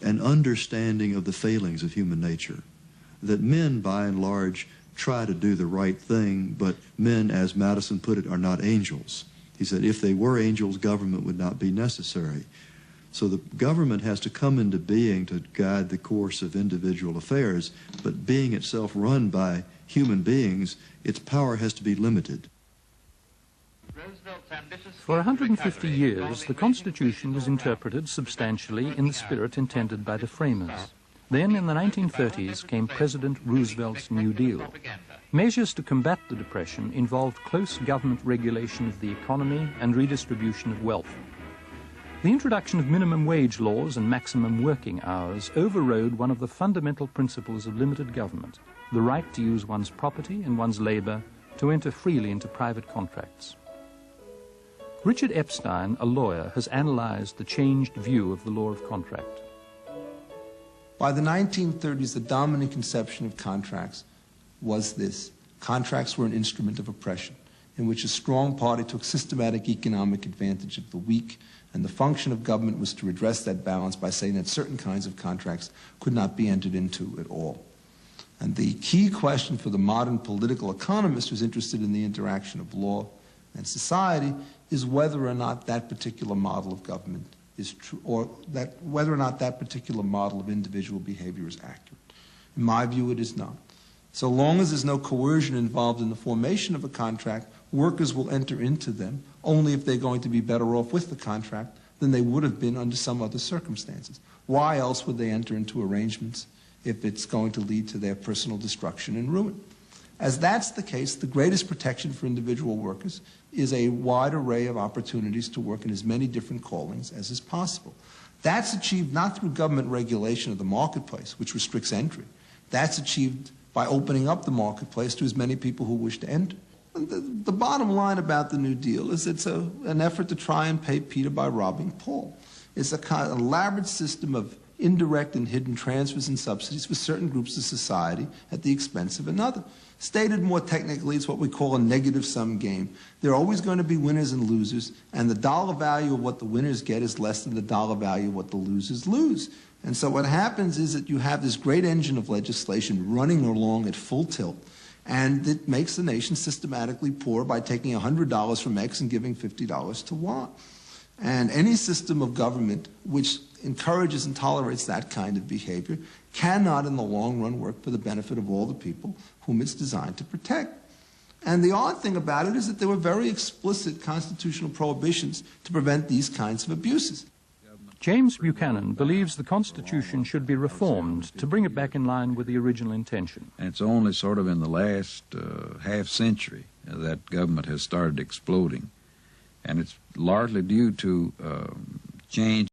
an understanding of the failings of human nature. That men, by and large, try to do the right thing, but men, as Madison put it, are not angels. He said if they were angels, government would not be necessary. So the government has to come into being to guide the course of individual affairs, but being itself run by human beings, its power has to be limited. For 150 years, the Constitution was interpreted substantially in the spirit intended by the framers. Then, in the 1930s, came President Roosevelt's New Deal. Measures to combat the Depression involved close government regulation of the economy and redistribution of wealth. The introduction of minimum wage laws and maximum working hours overrode one of the fundamental principles of limited government, the right to use one's property and one's labor to enter freely into private contracts. Richard Epstein, a lawyer, has analyzed the changed view of the law of contract. By the 1930s, the dominant conception of contracts was this. Contracts were an instrument of oppression, in which a strong party took systematic economic advantage of the weak, and the function of government was to redress that balance by saying that certain kinds of contracts could not be entered into at all. And the key question for the modern political economist who's interested in the interaction of law and society is whether or not that particular model of government is true, or that whether or not that particular model of individual behavior is accurate. In my view, it is not. So long as there's no coercion involved in the formation of a contract, workers will enter into them only if they're going to be better off with the contract than they would have been under some other circumstances. Why else would they enter into arrangements if it's going to lead to their personal destruction and ruin? As that's the case, the greatest protection for individual workers is a wide array of opportunities to work in as many different callings as is possible. That's achieved not through government regulation of the marketplace, which restricts entry. That's achieved by opening up the marketplace to as many people who wish to enter. The bottom line about the New Deal is it's an effort to try and pay Peter by robbing Paul. It's a kind of elaborate system of indirect and hidden transfers and subsidies for certain groups of society at the expense of another. Stated more technically, it's what we call a negative-sum game. There are always going to be winners and losers, and the dollar value of what the winners get is less than the dollar value of what the losers lose. And so what happens is that you have this great engine of legislation running along at full tilt, and it makes the nation systematically poor by taking $100 from X and giving $50 to Y. And any system of government which encourages and tolerates that kind of behavior cannot in the long run work for the benefit of all the people whom it's designed to protect. And the odd thing about it is that there were very explicit constitutional prohibitions to prevent these kinds of abuses. James Buchanan believes the Constitution should be reformed to bring it back in line with the original intention. And it's only sort of in the last half century that government has started exploding. And it's largely due to change